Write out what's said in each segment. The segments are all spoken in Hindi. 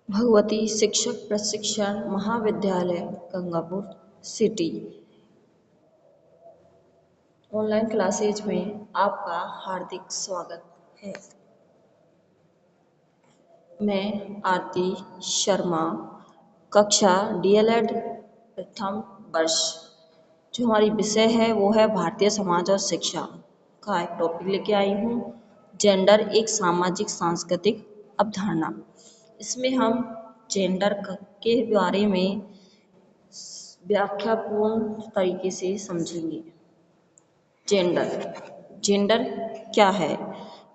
भगवती शिक्षक प्रशिक्षण महाविद्यालय गंगापुर सिटी ऑनलाइन क्लासेज में आपका हार्दिक स्वागत है। मैं आरती शर्मा, कक्षा डीएलएड प्रथम वर्ष। जो हमारी विषय है वो है भारतीय समाज और शिक्षा का एक टॉपिक लेके आई हूँ। जेंडर एक सामाजिक सांस्कृतिक अवधारणा। इसमें हम जेंडर के बारे में व्याख्यापूर्ण तरीके से समझेंगे। जेंडर क्या है?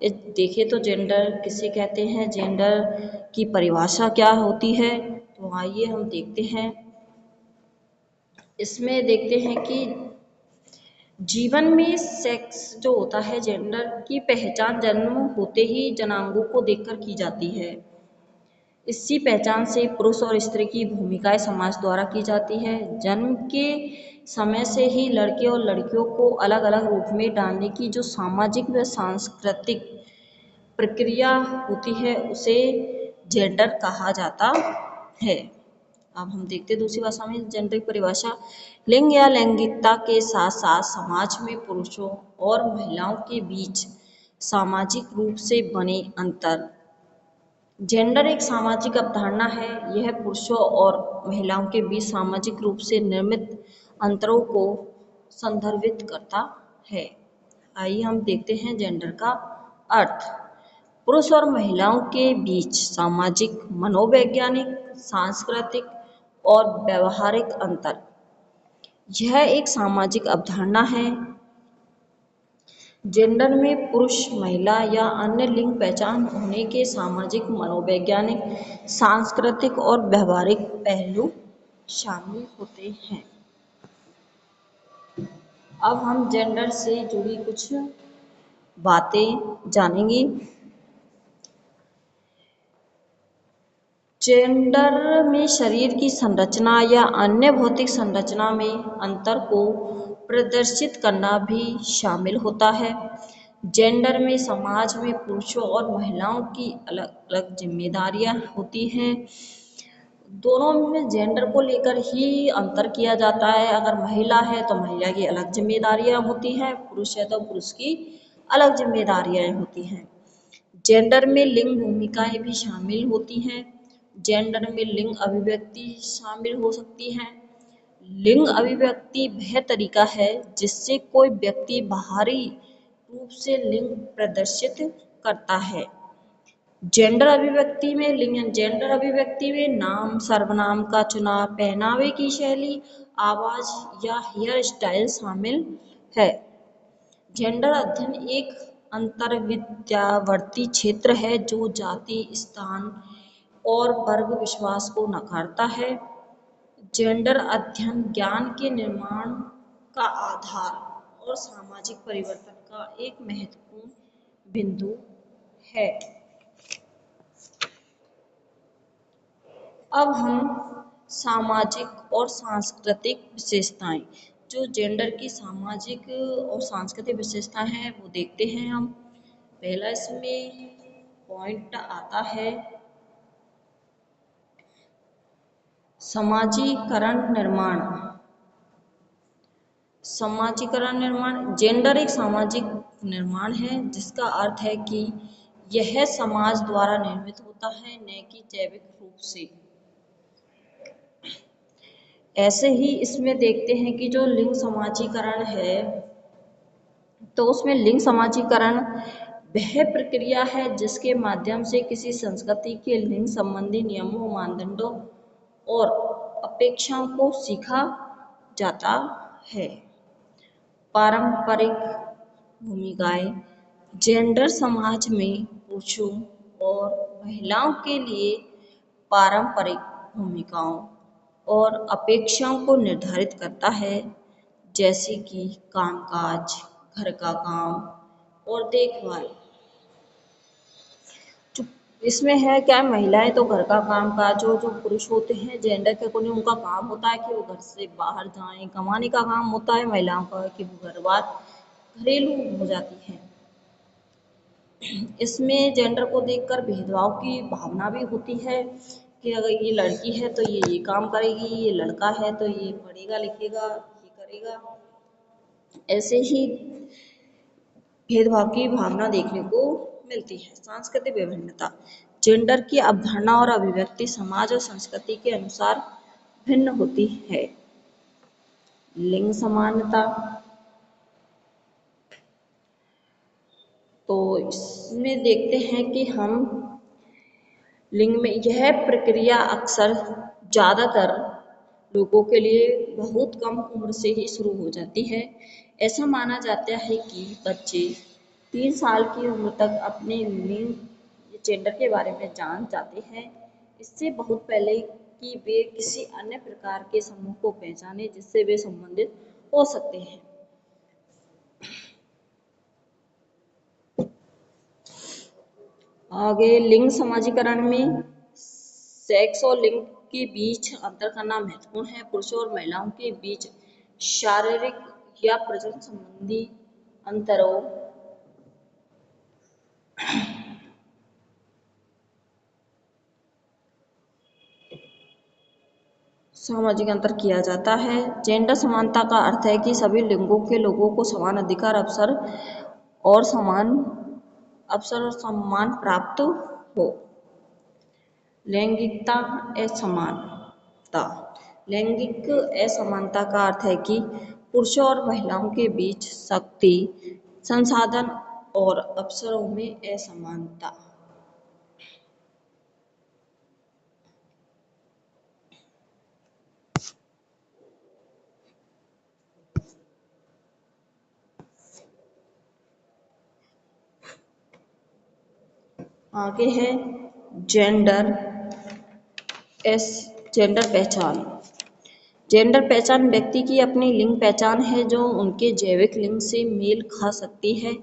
देखें तो जेंडर किसे कहते हैं, जेंडर की परिभाषा क्या होती है, तो आइए हम देखते हैं। इसमें देखते हैं कि जीवन में सेक्स जो होता है, जेंडर की पहचान जन्म होते ही जनांगों को देखकर की जाती है। इसी पहचान से पुरुष और स्त्री की भूमिकाएं समाज द्वारा की जाती है। जन्म के समय से ही लड़के और लड़कियों को अलग अलग रूप में डालने की जो सामाजिक व सांस्कृतिक प्रक्रिया होती है उसे जेंडर कहा जाता है। अब हम देखते हैं दूसरी भाषा में जेंडर की परिभाषा। लिंग या लैंगिकता के साथ साथ समाज में पुरुषों और महिलाओं के बीच सामाजिक रूप से बने अंतर। जेंडर एक सामाजिक अवधारणा है। यह पुरुषों और महिलाओं के बीच सामाजिक रूप से निर्मित अंतरों को संदर्भित करता है। आइए हम देखते हैं जेंडर का अर्थ। पुरुष और महिलाओं के बीच सामाजिक, मनोवैज्ञानिक, सांस्कृतिक और व्यवहारिक अंतर। यह एक सामाजिक अवधारणा है। जेंडर में पुरुष, महिला या अन्य लिंग पहचान होने के सामाजिक, मनोवैज्ञानिक, सांस्कृतिक और व्यवहारिक पहलू शामिल होते हैं। अब हम जेंडर से जुड़ी कुछ बातें जानेंगे। जेंडर में शरीर की संरचना या अन्य भौतिक संरचना में अंतर को प्रदर्शित करना भी शामिल होता है। जेंडर में समाज में पुरुषों और महिलाओं की अलग अलग जिम्मेदारियां होती हैं। दोनों में जेंडर को लेकर ही अंतर किया जाता है। अगर महिला है तो महिला की अलग जिम्मेदारियां होती हैं, पुरुष है तो पुरुष की अलग जिम्मेदारियां होती हैं। जेंडर में लिंग भूमिकाएं भी शामिल होती हैं। जेंडर में लिंग अभिव्यक्ति शामिल हो सकती है। लिंग अभिव्यक्ति वह तरीका है जिससे कोई व्यक्ति बाहरी रूप से लिंग प्रदर्शित करता है। जेंडर अभिव्यक्ति में नाम, सर्वनाम का चुनाव, पहनावे की शैली, आवाज या हेयर स्टाइल शामिल है। जेंडर अध्ययन एक अंतर्विद्यावर्ती क्षेत्र है जो जाति, स्थान और वर्ग विश्वास को नकारता है। जेंडर अध्ययन ज्ञान के निर्माण का आधार और सामाजिक परिवर्तन का एक महत्वपूर्ण बिंदु है। अब हम सामाजिक और सांस्कृतिक विशेषताएं, जो जेंडर की सामाजिक और सांस्कृतिक विशेषताएं हैं वो देखते हैं हम। पहला इसमें पॉइंट आता है समाजीकरण निर्माण। जेंडर एक सामाजिक निर्माण है जिसका अर्थ है कि यह समाज द्वारा निर्मित होता है, न कि जैविक रूप से। ऐसे ही इसमें देखते हैं कि जो लिंग समाजीकरण है, तो उसमें लिंग समाजीकरण वह प्रक्रिया है जिसके माध्यम से किसी संस्कृति के लिंग संबंधी नियमों, मानदंडों और अपेक्षाओं को सीखा जाता है। पारंपरिक भूमिकाएं। जेंडर समाज में पुरुषों और महिलाओं के लिए पारंपरिक भूमिकाओं और अपेक्षाओं को निर्धारित करता है, जैसे कि कामकाज, घर का काम और देखभाल। इसमें है क्या, महिलाएं तो घर का काम काज, जो पुरुष होते हैं जेंडर के अकॉर्डिंग उनका काम होता है कि वो घर से बाहर जाएं, कमाने का काम होता है महिलाओं का कि वो घर बार घरेलू हो जाती हैं। इसमें जेंडर को देखकर भेदभाव की भावना भी होती है कि अगर ये लड़की है तो ये काम करेगी, ये लड़का है तो ये पढ़ेगा लिखेगा, ये करेगा। ऐसे ही भेदभाव की भावना देखने को मिलती है। सांस्कृतिक विभिन्नता, जेंडर की अवधारणा और अभिव्यक्ति समाज और संस्कृति के अनुसार भिन्न होती है। लिंग समानता, तो इसमें देखते हैं कि हम लिंग में यह प्रक्रिया अक्सर ज़्यादातर लोगों के लिए बहुत कम उम्र से ही शुरू हो जाती है। ऐसा माना जाता है कि बच्चे 3 साल की उम्र तक अपने लिंग जेंडर के बारे में जान जाते हैं, इससे बहुत पहले कि वे किसी अन्य प्रकार के समूह को पहचाने जिससे वे संबंधित हो सकते हैं। आगे लिंग समाजीकरण में सेक्स और लिंग के बीच अंतर करना महत्वपूर्ण है। पुरुषों और महिलाओं के बीच शारीरिक या प्रजनन संबंधी अंतरों सामाजिक अंतर किया जाता है। जेंडर समानता का अर्थ है कि सभी लिंगों के लोगों को समान अधिकार, और सम्मान प्राप्त हो। लैंगिकता असमानता, लैंगिक असमानता का अर्थ है कि पुरुषों और महिलाओं के बीच शक्ति, संसाधन और अवसरों में असमानता। आगे है जेंडर जेंडर पहचान। जेंडर पहचान व्यक्ति की अपनी लिंग पहचान है जो उनके जैविक लिंग से मेल खा सकती है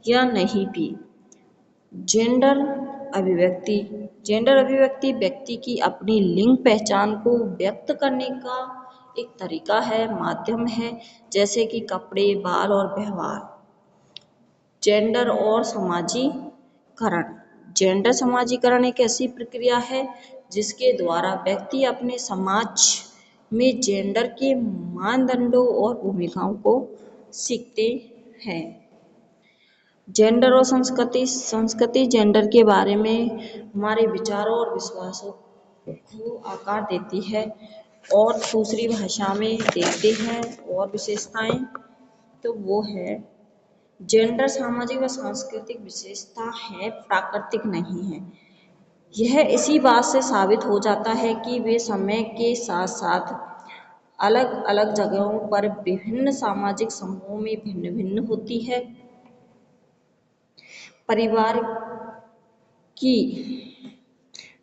या नहीं भी। जेंडर अभिव्यक्ति, जेंडर अभिव्यक्ति व्यक्ति की अपनी लिंग पहचान को व्यक्त करने का एक तरीका है, माध्यम है, जैसे कि कपड़े, बाल और व्यवहार। जेंडर और समाजीकरण, जेंडर समाजीकरण एक ऐसी प्रक्रिया है जिसके द्वारा व्यक्ति अपने समाज में जेंडर के मानदंडों और भूमिकाओं को सीखते हैं। जेंडर और संस्कृति जेंडर के बारे में हमारे विचारों और विश्वासों को आकार देती है और दूसरी भाषा में देखते हैं। और विशेषताएं तो वो है, जेंडर सामाजिक व सांस्कृतिक विशेषता है, प्राकृतिक नहीं है। यह इसी बात से साबित हो जाता है कि वे समय के साथ साथ अलग अलग जगहों पर विभिन्न सामाजिक समूहों में भिन्न भिन्न होती है। परिवार की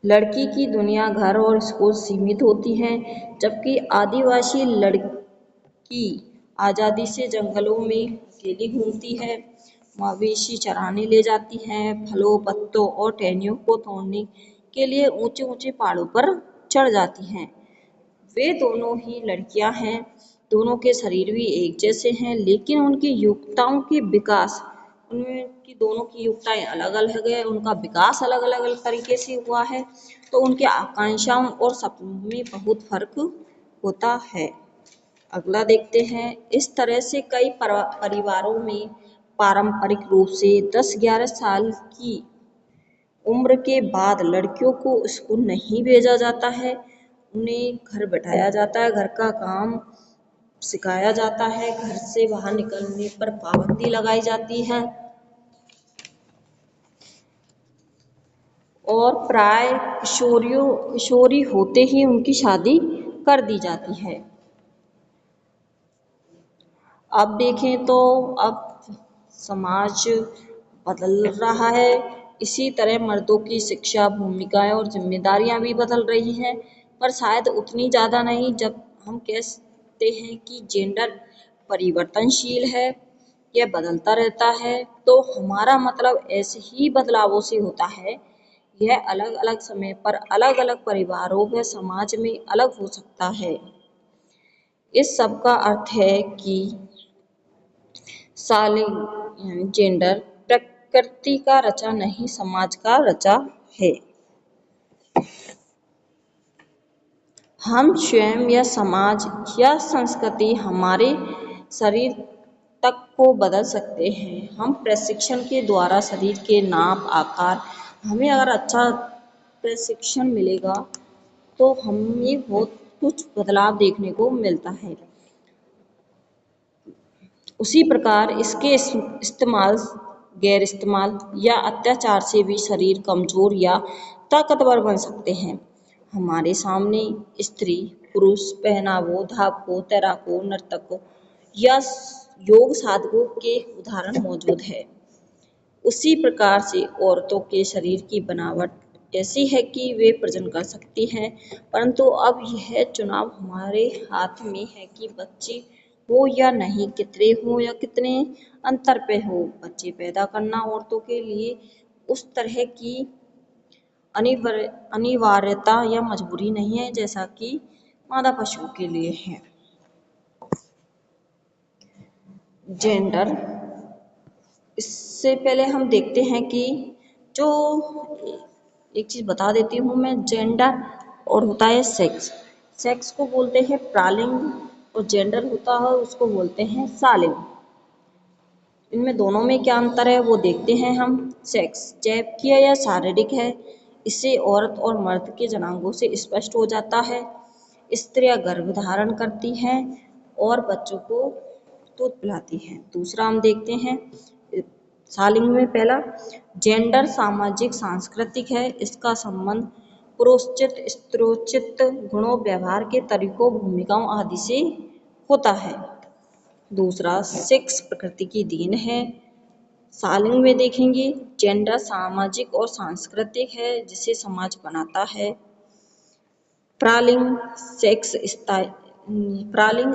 लड़की की दुनिया घर और स्कूल सीमित होती है, जबकि आदिवासी लड़की आज़ादी से जंगलों में अकेली घूमती है, मवेशी चराने ले जाती है, फलों, पत्तों और टहनियों को तोड़ने के लिए ऊंचे ऊंचे पहाड़ों पर चढ़ जाती हैं। वे दोनों ही लड़कियां हैं, दोनों के शरीर भी एक जैसे हैं, लेकिन उनकी योग्यताओं के विकास, उनकी दोनों की योग्यताएं अलग अलग है, उनका विकास अलग अलग तरीके से हुआ है, तो उनके आकांक्षाओं और सपनों में बहुत फर्क होता है। अगला देखते हैं, इस तरह से कई परिवारों में पारंपरिक रूप से 10-11 साल की उम्र के बाद लड़कियों को स्कूल नहीं भेजा जाता है, उन्हें घर बैठाया जाता है, घर का काम सिखाया जाता है, घर से बाहर निकलने पर पाबंदी लगाई जाती है और प्राय किशोरी होते ही उनकी शादी कर दी जाती है। अब देखें तो अब समाज बदल रहा है, इसी तरह मर्दों की शिक्षा, भूमिकाएं और जिम्मेदारियां भी बदल रही हैं, पर शायद उतनी ज़्यादा नहीं। जब हम कहते हैं कि जेंडर परिवर्तनशील है, यह बदलता रहता है, तो हमारा मतलब ऐसे ही बदलावों से होता है। यह अलग अलग समय पर अलग अलग परिवारों व समाज में अलग हो सकता है। इस सब का अर्थ है कि यानी जेंडर प्रकृति का रचा नहीं, समाज का रचा है। हम स्वयं या समाज या संस्कृति हमारे शरीर तक को बदल सकते हैं। हम प्रशिक्षण के द्वारा शरीर के नाप आकार, हमें अगर अच्छा प्रशिक्षण मिलेगा तो हमें बहुत कुछ बदलाव देखने को मिलता है। उसी प्रकार इसके इस्तेमाल, गैर इस्तेमाल या अत्याचार से भी शरीर कमजोर या ताकतवर बन सकते हैं। हमारे सामने स्त्री पुरुष, पहनावों, धावकों, तैराकों, नर्तकों या योग साधकों के उदाहरण मौजूद है। उसी प्रकार से औरतों के शरीर की बनावट ऐसी है कि वे प्रजनन कर सकती हैं, परंतु अब यह चुनाव हमारे हाथ में है कि बच्चे हो या नहीं, कितने हो या कितने अंतर पे हो। बच्चे पैदा करना औरतों के लिए उस तरह की अनिवार्यता या मजबूरी नहीं है जैसा कि मादा पशुओं के लिए है। जेंडर, इससे पहले हम देखते हैं कि जो एक चीज बता देती हूँ मैं, जेंडर और होता है सेक्स। सेक्स को बोलते हैं प्रालिंग और जेंडर होता है उसको बोलते हैं सालिंग। इनमें दोनों में क्या अंतर है वो देखते हैं हम। सेक्स जैविक या शारीरिक है, इससे औरत और मर्द के जनांगों से स्पष्ट हो जाता है। स्त्रियां गर्भ धारण करती हैं और बच्चों को दूध पिलाती हैं। दूसरा हम देखते हैं सालिंग में, पहला जेंडर सामाजिक सांस्कृतिक है, इसका संबंध पुरुषोचित स्त्रोचित गुणों, व्यवहार के तरीकों, भूमिकाओं आदि से होता है। दूसरा सेक्स प्रकृति की देन है। सालिंग में देखेंगे जेंडर सामाजिक और सांस्कृतिक है जिसे समाज बनाता है। प्रालिंग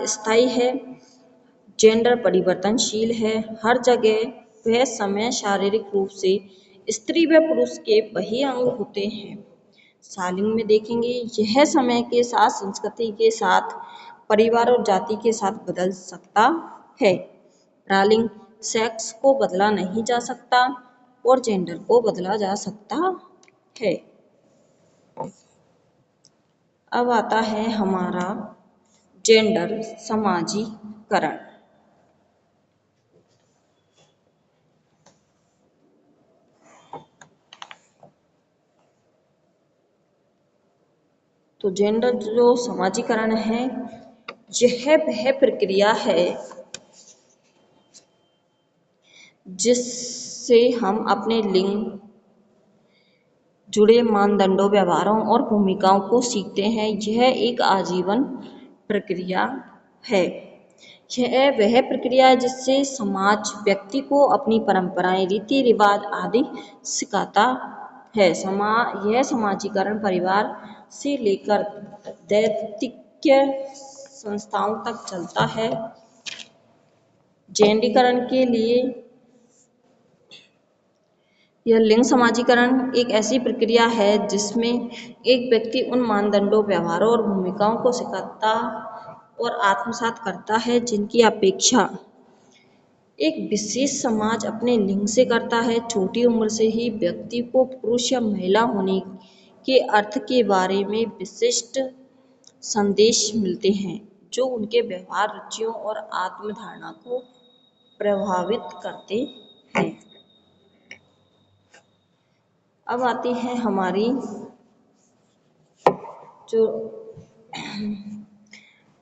स्थायी है, जेंडर परिवर्तनशील है, हर जगह वह समय शारीरिक रूप से स्त्री व पुरुष के वही अंग होते हैं। सालिंग में देखेंगे यह समय के साथ, संस्कृति के साथ, परिवार और जाति के साथ बदल सकता है। प्रालिंग सेक्स को बदला नहीं जा सकता और जेंडर को बदला जा सकता है। अब आता है हमारा जेंडर समाजीकरण। तो जेंडर जो समाजीकरण है यह वह प्रक्रिया है जिससे हम अपने लिंग जुड़े मानदंडों, व्यवहारों और भूमिकाओं को सीखते हैं। यह एक आजीवन प्रक्रिया है। यह वह प्रक्रिया है जिससे समाज व्यक्ति को अपनी परंपराएं, रीति रिवाज आदि सिखाता है। यह समाजीकरण परिवार से लेकर दैनिक संस्थाओं तक चलता है। जेंडरीकरण के लिए यह लिंग समाजीकरण एक ऐसी प्रक्रिया है जिसमें एक व्यक्ति उन मानदंडों, व्यवहारों और भूमिकाओं को सीखता और आत्मसात करता है जिनकी अपेक्षा एक विशेष समाज अपने लिंग से करता है। छोटी उम्र से ही व्यक्ति को पुरुष या महिला होने के अर्थ के बारे में विशिष्ट संदेश मिलते हैं जो उनके व्यवहार, रुचियों और आत्मधारणा को प्रभावित करते हैं। अब आती है हमारी जो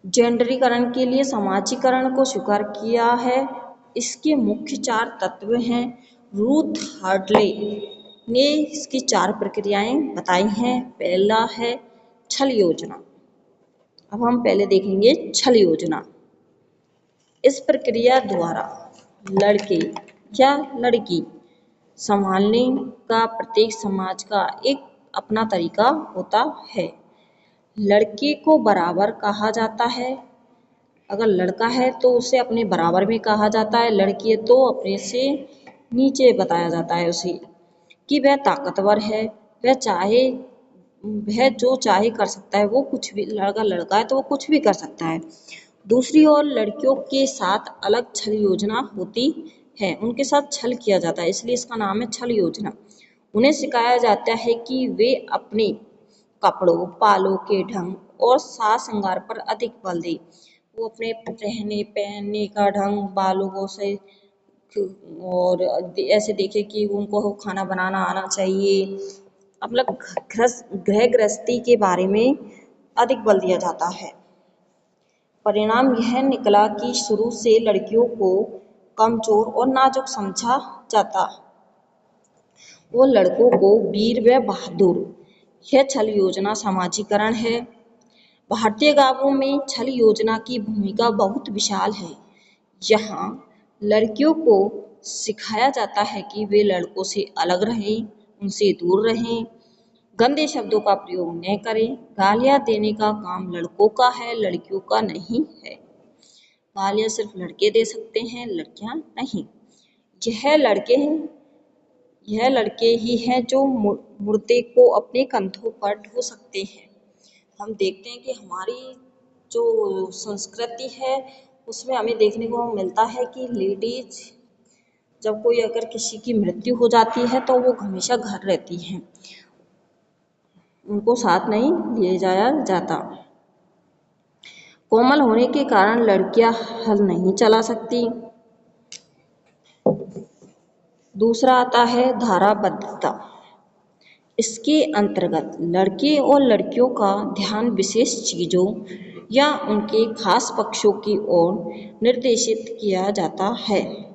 जेंडरीकरण के लिए समाजीकरण को स्वीकार किया है, इसके मुख्य 4 तत्व हैं। रूथ हार्टले ने इसकी 4 प्रक्रियाएं बताई हैं। पहला है छल योजना। अब हम पहले देखेंगे छल योजना। इस प्रक्रिया द्वारा लड़के या लड़की संभालने का प्रत्येक समाज का एक अपना तरीका होता है। लड़के को बराबर कहा जाता है, अगर लड़का है तो उसे अपने बराबर में कहा जाता है, लड़की है तो अपने से नीचे बताया जाता है उसे कि वह ताकतवर है, वह जो चाहे कर सकता है, वो कुछ भी, लड़का है तो वो कुछ भी कर सकता है। दूसरी ओर लड़कियों के साथ अलग छल योजना होती है, उनके साथ छल किया जाता है, इसलिए इसका नाम है छल योजना। उन्हें सिखाया जाता है कि वे अपने कपड़ों, बालों के ढंग और साज श्रृंगार पर अधिक बल दे। वो अपने रहने पहनने का ढंग, बालों को से और ऐसे देखे कि उनको खाना बनाना आना चाहिए। मतलब गृह गृहस्थी के बारे में अधिक बल दिया जाता है। परिणाम यह निकला कि शुरू से लड़कियों को कमजोर और नाजुक समझा जाता और लड़कों को वीर व बहादुर। यह छल योजना समाजीकरण है। भारतीय गांवों में छल योजना की भूमिका बहुत विशाल है। यहाँ लड़कियों को सिखाया जाता है कि वे लड़कों से अलग रहें, उनसे दूर रहें, गंदे शब्दों का प्रयोग न करें। गालियाँ देने का काम लड़कों का है, लड़कियों का नहीं है। गालियाँ सिर्फ लड़के दे सकते हैं, लड़कियाँ नहीं। यह लड़के ही हैं जो मुर्दे को अपने कंधों पर ढो सकते हैं। हम देखते हैं कि हमारी जो संस्कृति है उसमें हमें देखने को मिलता है कि लेडीज जब कोई अगर किसी की मृत्यु हो जाती है तो वो हमेशा घर रहती हैं, उनको साथ नहीं ले जाया जाता। कोमल होने के कारण लड़कियां हल नहीं चला सकती। दूसरा आता है धाराबद्धता। इसके अंतर्गत लड़के और लड़कियों का ध्यान विशेष चीजों या उनके खास पक्षों की ओर निर्देशित किया जाता है।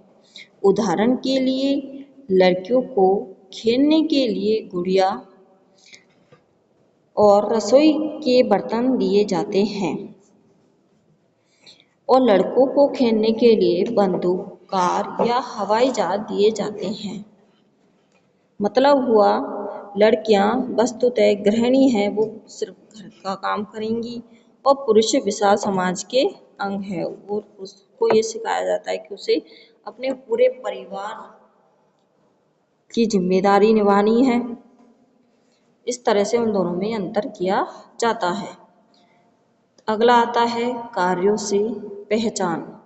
उदाहरण के लिए लड़कियों को खेलने के लिए गुड़िया और रसोई के बर्तन दिए जाते हैं और लड़कों को खेलने के लिए बंदूक, कार या हवाई जहाज दिए जाते हैं। मतलब हुआ लड़कियां वस्तुतः गृहिणी हैं, वो सिर्फ घर का काम करेंगी और पुरुष विशाल समाज के अंग है और उसको ये सिखाया जाता है कि उसे अपने पूरे परिवार की जिम्मेदारी निभानी है। इस तरह से उन दोनों में अंतर किया जाता है। अगला आता है कार्यों से पहचान।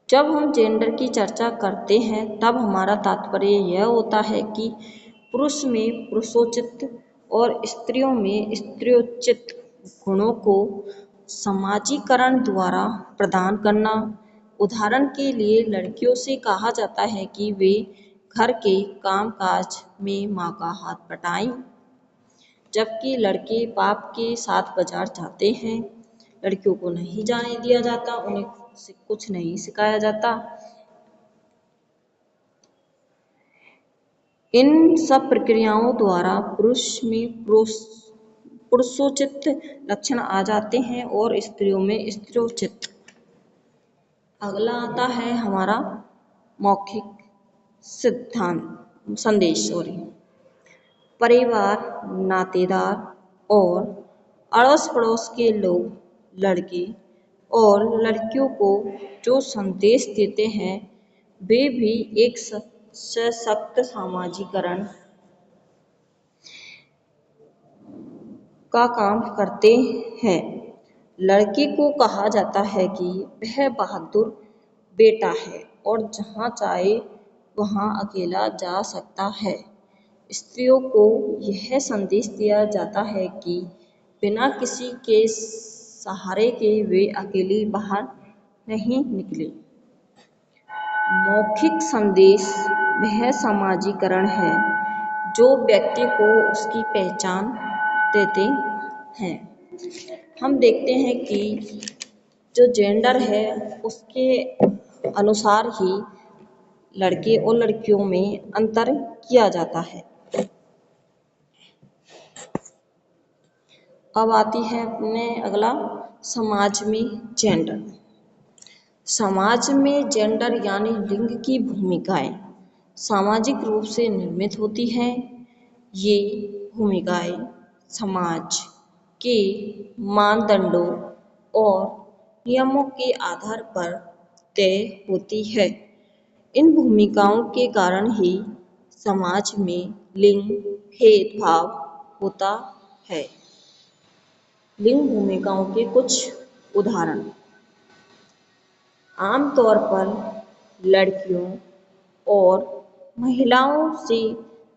जब हम जेंडर की चर्चा करते हैं तब हमारा तात्पर्य यह होता है कि पुरुष में पुरुषोचित और स्त्रियों में स्त्रियोचित गुणों को समाजीकरण द्वारा प्रदान करना। उदाहरण के लिए लड़कियों से कहा जाता है कि वे घर के कामकाज में माँ का हाथ बटाएं, जबकि लड़के बाप के साथ बाजार जाते हैं। लड़कियों को नहीं जाने दिया जाता, उन्हें कुछ नहीं सिखाया जाता। इन सब प्रक्रियाओं द्वारा पुरुष में पुरुषोचित लक्षण आ जाते हैं और स्त्रियों में स्त्रियोचित। अगला आता है हमारा मौखिक संदेश। परिवार, नातेदार और अड़ोस पड़ोस के लोग लड़के और लड़कियों को जो संदेश देते हैं वे भी एक सशक्त समाजीकरण का काम करते हैं। लड़के को कहा जाता है कि वह बहादुर बेटा है और जहाँ चाहे वहाँ अकेला जा सकता है। स्त्रियों को यह संदेश दिया जाता है कि बिना किसी के सहारे के वे अकेली बाहर नहीं निकले। मौखिक संदेश वह समाजीकरण है जो व्यक्ति को उसकी पहचान देते हैं। हम देखते हैं कि जो जेंडर है उसके अनुसार ही लड़के और लड़कियों में अंतर किया जाता है। अब आती है अपने अगला समाज में जेंडर। समाज में जेंडर यानी लिंग की भूमिकाएं सामाजिक रूप से निर्मित होती हैं। ये भूमिकाएं समाज के मानदंडों और नियमों के आधार पर तय होती है। इन भूमिकाओं के कारण ही समाज में लिंग भेदभाव होता है। लिंग भूमिकाओं के कुछ उदाहरण। आमतौर पर लड़कियों और महिलाओं से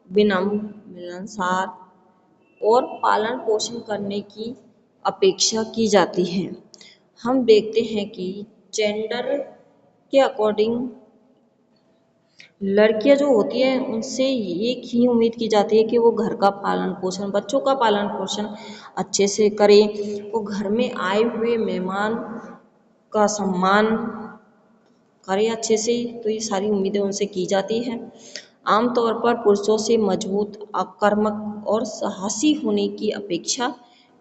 विनम्र, मिलनसार और पालन पोषण करने की अपेक्षा की जाती है। हम देखते हैं कि जेंडर के अकॉर्डिंग लड़कियां जो होती हैं उनसे एक ही उम्मीद की जाती है कि वो घर का पालन पोषण, बच्चों का पालन पोषण अच्छे से करें, वो घर में आए हुए मेहमान का सम्मान करें अच्छे से। तो ये सारी उम्मीदें उनसे की जाती हैं। आमतौर पर पुरुषों से मजबूत, आक्रामक और साहसी होने की अपेक्षा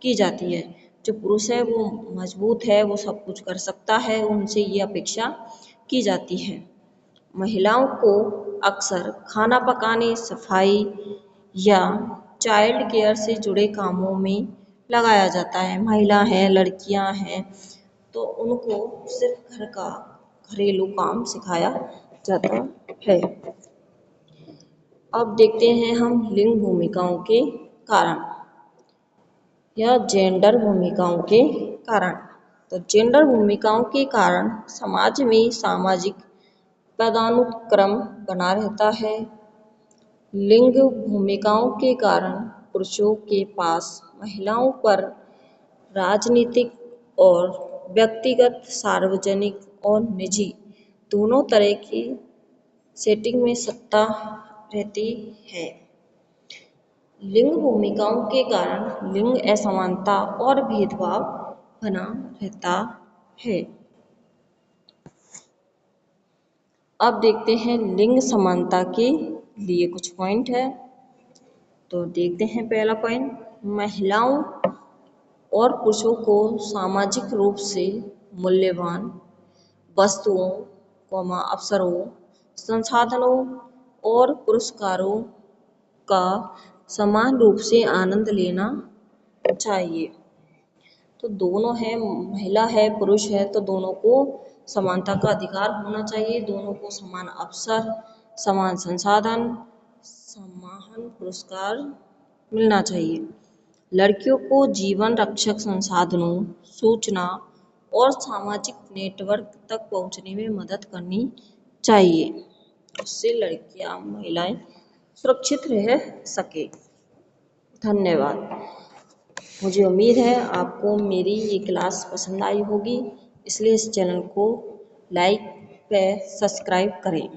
की जाती है। जो पुरुष है वो मजबूत है, वो सब कुछ कर सकता है, उनसे ये अपेक्षा की जाती है। महिलाओं को अक्सर खाना पकाने, सफाई या चाइल्ड केयर से जुड़े कामों में लगाया जाता है। महिला हैं, लड़कियां हैं, तो उनको सिर्फ घर का घरेलू काम सिखाया जाता है। अब देखते हैं हम लिंग भूमिकाओं के कारण या जेंडर भूमिकाओं के कारण। तो जेंडर भूमिकाओं के कारण समाज में सामाजिक पदानुक्रम बना रहता है। लिंग भूमिकाओं के कारण पुरुषों के पास महिलाओं पर राजनीतिक और व्यक्तिगत, सार्वजनिक और निजी दोनों तरह की सेटिंग में सत्ता रहती है। लिंग भूमिकाओं के कारण लिंग असमानता और भेदभाव बना रहता है। अब देखते हैं लिंग समानता के लिए कुछ पॉइंट है। तो देखते हैं पहला पॉइंट, महिलाओं और पुरुषों को सामाजिक रूप से मूल्यवान वस्तुओं, अवसरों, संसाधनों और पुरस्कारों का समान रूप से आनंद लेना चाहिए। तो दोनों है, महिला है, पुरुष है, तो दोनों को समानता का अधिकार होना चाहिए। दोनों को समान अवसर, समान संसाधन, समान पुरस्कार मिलना चाहिए। लड़कियों को जीवन रक्षक संसाधनों, सूचना और सामाजिक नेटवर्क तक पहुंचने में मदद करनी चाहिए। उससे लड़कियां, महिलाएं सुरक्षित रह सके। धन्यवाद। मुझे उम्मीद है आपको मेरी ये क्लास पसंद आई होगी, इसलिए इस चैनल को लाइक व सब्सक्राइब करें।